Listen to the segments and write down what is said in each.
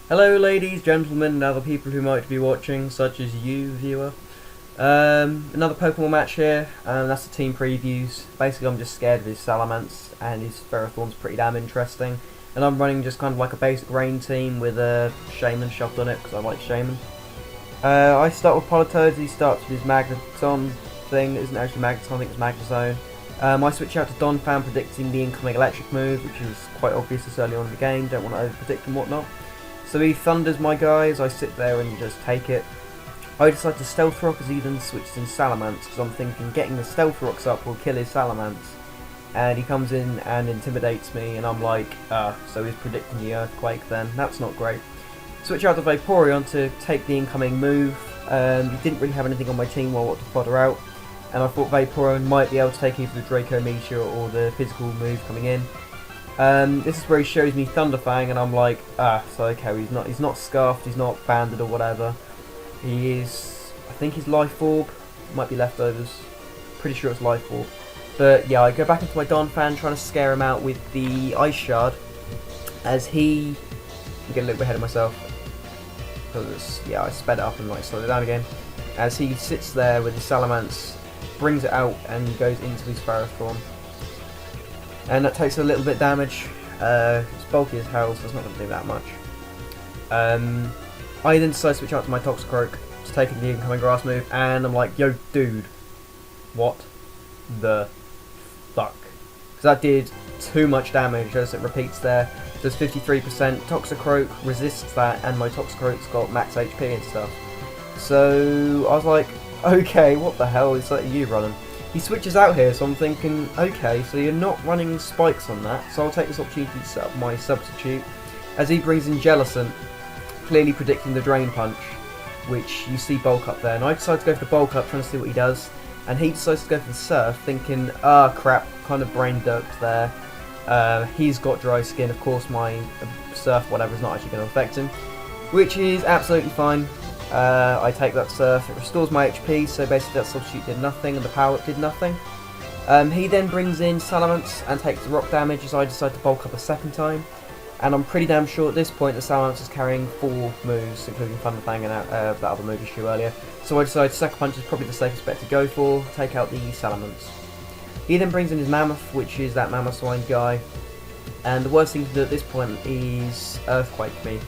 Hello ladies, gentlemen, and other people who might be watching, such as you, viewer. Another Pokemon match here, and that's the team previews. Basically I'm just scared of his Salamence, and his Ferrothorn's pretty damn interesting. And I'm running just kind of like a basic rain team with a Shaman shoved on it, because I like Shaman. I start with Politoed, he starts with his Magneton thing. It isn't actually Magneton, I think it's Magnezone. I switch out to Donphan, predicting the incoming electric move, which is quite obvious this early on in the game, don't want to over-predict and whatnot. So he thunders my guys, I sit there and just take it. I decide to Stealth Rock as he then switches in Salamence, because I'm thinking getting the Stealth Rocks up will kill his Salamence. And he comes in and intimidates me, and I'm like, so he's predicting the Earthquake then, that's not great. Switch out to Vaporeon to take the incoming move. He didn't really have anything on my team while I wanted to fodder out, and I thought Vaporeon might be able to take either the Draco Meteor or the physical move coming in. This is where he shows me Thunderfang, and I'm like, so okay, he's not scarfed, he's not banded or whatever. He is, I think he's Life Orb, might be leftovers, pretty sure it's Life Orb. But yeah, I go back into my Donphan trying to scare him out with the Ice Shard, as he, I get a little bit ahead of myself, because yeah, I sped it up and like slowed it down again. As he sits there with his Salamence, brings it out and goes into his Ferrothorn. And that takes a little bit damage. It's bulky as hell, so it's not going to do that much. I then decide to switch out to my Toxicroak to take the incoming grass move, and I'm like, yo dude, what the fuck? Because that did too much damage as it repeats there. Does 53%, Toxicroak resists that, and my Toxicroak's got max HP and stuff. So I was like, okay, what the hell is that you running? He switches out here, so I'm thinking, okay, so you're not running spikes on that, so I'll take this opportunity to set up my substitute, as he brings in Jellicent, clearly predicting the Drain Punch, which you see Bulk Up there, and I decide to go for the Bulk Up, trying to see what he does, and he decides to go for the Surf, thinking, crap, kind of brain doped there. He's got dry skin, of course my Surf whatever is not actually going to affect him, which is absolutely fine. I take that Surf, it restores my HP, so basically that substitute did nothing and the power up did nothing. He then brings in Salamence and takes the rock damage as I decide to bulk up a second time. And I'm pretty damn sure at this point that Salamence is carrying 4 moves, including Thunderfang and that other move issue earlier. So I decide Sucker Punch is probably the safest bet to go for, take out the Salamence. He then brings in his Mammoth, which is that Mamoswine guy. And the worst thing to do at this point is Earthquake me.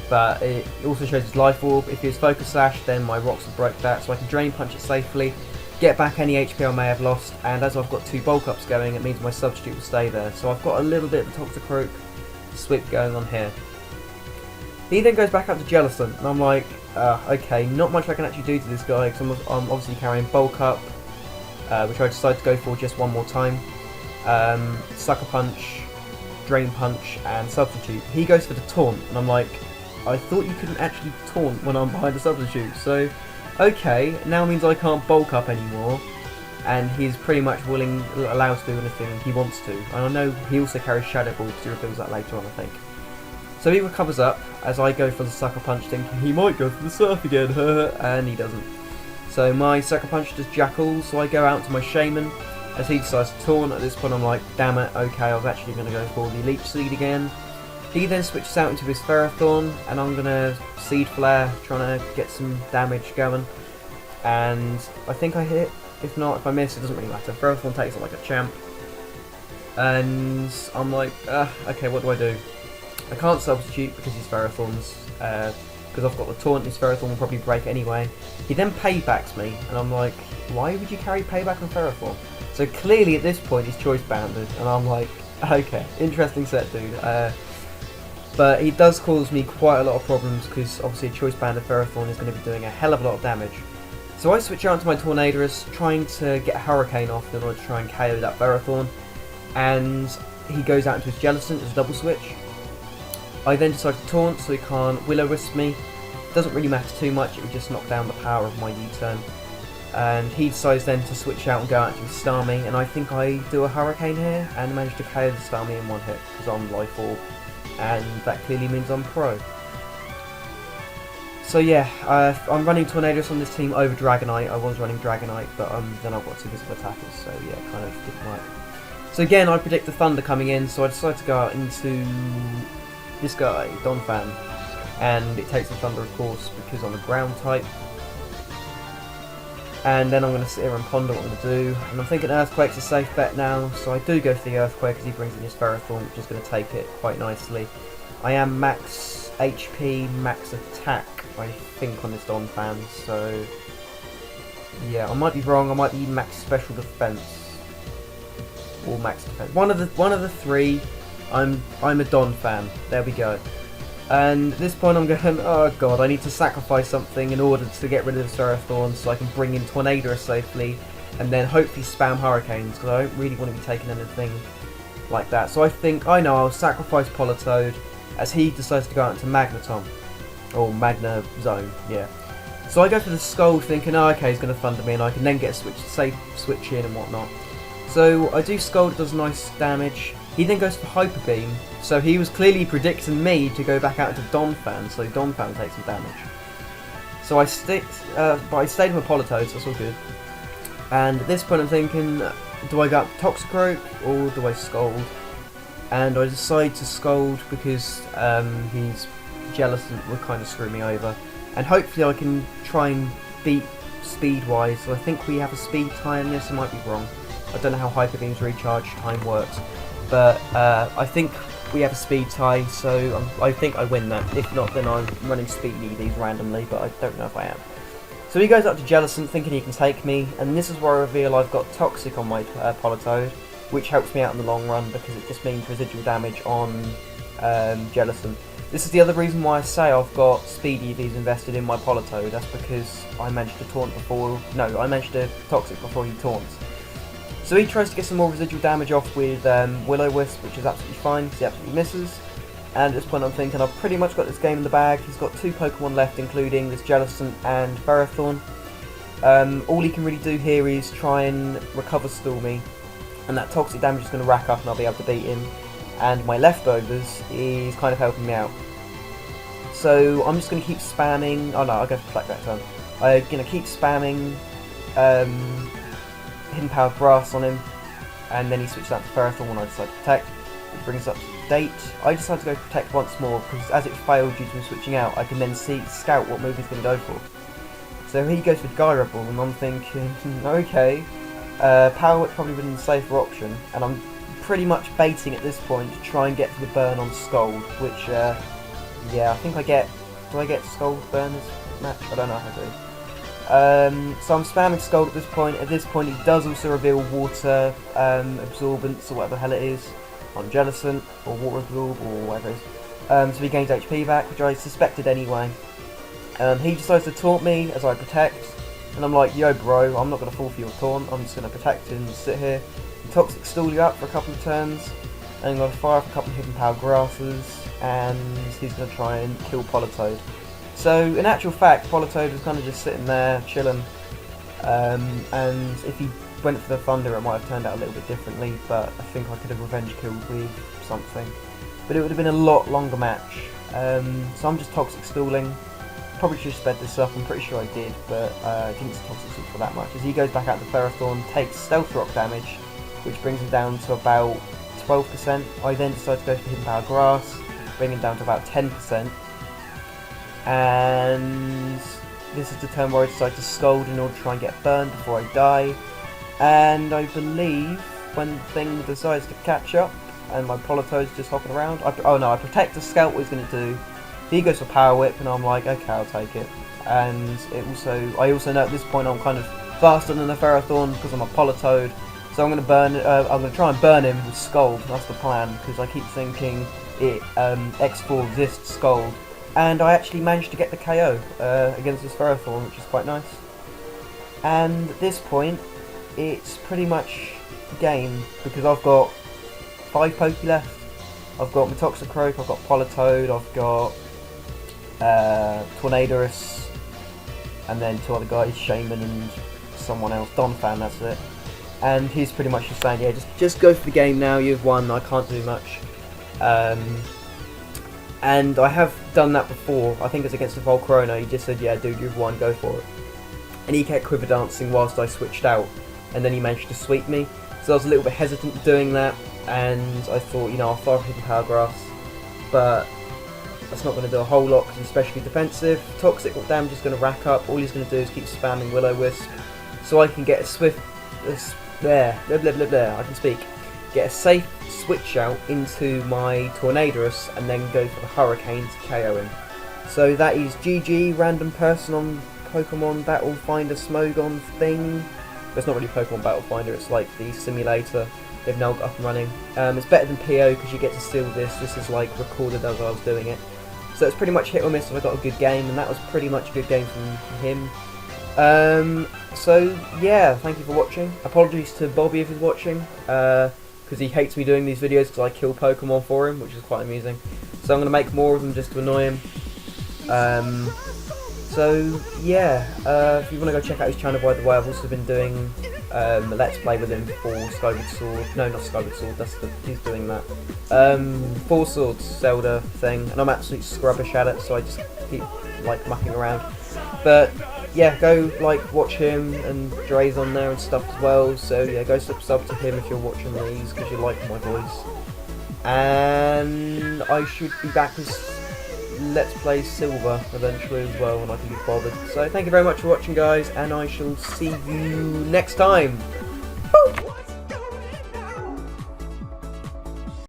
But it also shows his Life Orb. If he was Focus Sash, then my rocks will break that, so I can Drain Punch it safely, get back any HP I may have lost, and as I've got 2 bulk ups going, it means my substitute will stay there. So I've got a little bit of the Toxicroak sweep going on here. He then goes back up to Jellicent, and I'm like, okay, not much I can actually do to this guy, because I'm obviously carrying bulk up, which I decide to go for just one more time. Sucker Punch, Drain Punch, and Substitute. He goes for the Taunt, and I'm like, I thought you couldn't actually taunt when I'm behind a substitute, so okay, now means I can't bulk up anymore, and he's pretty much allowed to do anything he wants to. And I know he also carries Shadow Ball because he reveals that later on, I think. So he recovers up as I go for the Sucker Punch, thinking he might go for the Surf again, and he doesn't. So my Sucker Punch does Jackal, so I go out to my Shaman as he decides to taunt. At this point I'm like, damn it, okay, I was actually going to go for the Leech Seed again. He then switches out into his Ferrothorn, and I'm going to Seed Flare, trying to get some damage going. And I think I hit. If not, if I miss, it doesn't really matter. Ferrothorn takes it like a champ. And I'm like, okay, what do I do? I can't substitute because he's Ferrothorns, because I've got the Taunt, his Ferrothorn will probably break anyway. He then Paybacks me, and I'm like, why would you carry Payback on Ferrothorn? So clearly at this point he's Choice Banded, and I'm like, okay, interesting set, dude. But he does cause me quite a lot of problems because obviously a Choice Banded Ferrothorn is going to be doing a hell of a lot of damage. So I switch out to my Tornadorus, trying to get a Hurricane off in order to try and KO that Ferrothorn. And he goes out into his Jellicent as a double switch. I then decide to taunt so he can't Will-O-Wisp me. Doesn't really matter too much, it would just knock down the power of my U-turn. And he decides then to switch out and go out to Starmie, and I think I do a Hurricane here and manage to KO the Starmie in one hit because I'm Life Orb. And that clearly means I'm pro. So yeah, I'm running Tornadorus on this team over Dragonite. I was running Dragonite, but then I've got 2 physical attackers, so yeah, kind of didn't work. So again, I predict the Thunder coming in, so I decide to go out into this guy, Donphan. and it takes the Thunder, of course, because I'm a ground type. And then I'm going to sit here and ponder what I'm going to do, and I'm thinking Earthquake's a safe bet now, so I do go for the Earthquake as he brings in his Ferrothorn, which is going to take it quite nicely. I am max HP, max attack, I think, on this Donphan, so yeah, I might be wrong. I might be max special defense or max defense. One of the three. I'm a Donphan. There we go. And at this point I'm going, oh god, I need to sacrifice something in order to get rid of the Ferrothorn so I can bring in Tornadus safely and then hopefully spam Hurricanes, because I don't really want to be taking anything like that. So I think, I know, I'll sacrifice Politoed as he decides to go out into Magneton. Or Magna Zone, yeah. So I go for the Scold thinking, oh okay, he's going to Thunder me and I can then get a safe switch in and whatnot. So I do Scold, it does nice damage. He then goes for Hyper Beam, so he was clearly predicting me to go back out into Donphan, so Donphan takes some damage. So I stayed with Politoed, so that's all good. And at this point I'm thinking, do I go up Toxicroak or do I Scold? And I decide to Scold because he's jealous and will kind of screw me over. And hopefully I can try and beat speed-wise, so I think we have a speed tie in this, I might be wrong. I don't know how Hyper Beam's recharge time works. But I think we have a speed tie, so I think I win that. If not, then I'm running speed EVs randomly, but I don't know if I am. So he goes up to Jellicent, thinking he can take me, and this is where I reveal I've got Toxic on my Politoed, which helps me out in the long run because it just means residual damage on Jellicent. This is the other reason why I say I've got speed EVs invested in my Politoed. That's because I managed to taunt before. No, I managed to Toxic before he taunts. So he tries to get some more residual damage off with Will-O-Wisp, which is absolutely fine, because he absolutely misses. And at this point I'm thinking I've pretty much got this game in the bag. He's got 2 Pokemon left, including this Jellicent and Ferrothorn. All he can really do here is try and recover Stormy, and that toxic damage is going to rack up and I'll be able to beat him. And my leftovers is kind of helping me out. So I'm just going to keep spamming. Oh no, I'll go for Flat that turn. I'm going to keep spamming Hidden Power Grass on him, and then he switches out to Ferrothorn when I decide to Protect. It brings up to date. I decide to go Protect once more because as it failed due to him switching out, I can then scout what move he's going to go for. So he goes for Gyro Ball, and I'm thinking, okay, Power Whip probably would have been the safer option, and I'm pretty much baiting at this point to try and get to the burn on Scold, which, yeah, I think I get. Do I get Scold burn this match? I don't know if I do. So I'm spamming Scold at this point. At this point, he does also reveal Water Absorbance or whatever the hell it is on Jellicent, or Water Absorb, or whatever it is. So he gains HP back, which I suspected anyway. He decides to taunt me as I Protect, and I'm like, yo bro, I'm not going to fall for your taunt, I'm just going to Protect and sit here. And Toxic stall you up for a couple of turns, and I'm going to fire off a couple of Hidden Power Grasses, and he's going to try and kill Politoed. So, in actual fact, Politoed was kind of just sitting there, chilling, and if he went for the Thunder, it might have turned out a little bit differently, but I think I could have revenge killed with something. But it would have been a lot longer match. So I'm just Toxic stalling. Probably should have sped this up, I'm pretty sure I did, but I didn't Toxic stall for that much. As he goes back out to Ferrothorn, takes Stealth Rock damage, which brings him down to about 12%. I then decide to go for Hidden Power Grass, bring him down to about 10%. And this is the turn where I decide to Scold in order to try and get burned before I die. And I believe when the thing decides to catch up and my Politoed's just hopping around, I Protect to scout what he's going to do. He goes for Power Whip and I'm like, okay, I'll take it. And I also know at this point I'm kind of faster than the Ferrothorn because I'm a Politoed. So I'm going to try and burn him with Scold. That's the plan, because I keep thinking it X4 resists Scold. And I actually managed to get the KO against this Ferrothorn, which is quite nice. And at this point, it's pretty much game, because I've got 5 Poké left. I've got my Toxicroak, I've got Politoed, I've got Tornadus, and then 2 other guys, Shaman and someone else, Donphan, that's it. And he's pretty much just saying, yeah, just go for the game now, you've won, I can't do much. And I have done that before. I think it's against the Volcarona. He just said, yeah dude, you've won, go for it. And he kept quiver dancing whilst I switched out, and then he managed to sweep me. So I was a little bit hesitant doing that, and I thought, you know, I'll fire Hidden Power Grass. But That's not going to do a whole lot because he's especially defensive. Toxic damage is going to rack up. All he's going to do is keep spamming Will-O-Wisp, so I can get a swift, I can speak. Get a safe switch out into my Tornadus and then go for the Hurricane to KO him. So that is GG, random person on Pokemon Battle Finder Smogon thing. But it's not really Pokemon Battle Finder, it's like the simulator. They've now got up and running. It's better than PO because you get to steal this. This is like recorded as I was doing it. So it's pretty much hit or miss if I got a good game, and that was pretty much a good game from him. So yeah, thank you for watching. Apologies to Bobby if he's watching, because he hates me doing these videos because I kill Pokemon for him, which is quite amusing. So I'm going to make more of them just to annoy him. So yeah, if you want to go check out his channel, by the way, I've also been doing a Let's Play with him for Skyward Sword. No, not Skyward Sword, he's doing that. Four Swords Zelda thing, and I'm absolutely scrubbish at it, so I just keep like mucking around. But yeah, go like watch him, and Dre's on there and stuff as well. So yeah, go sub to him if you're watching these because you like my voice. And I should be back with Let's Play Silver eventually as well when I can be bothered. So thank you very much for watching, guys, and I shall see you next time.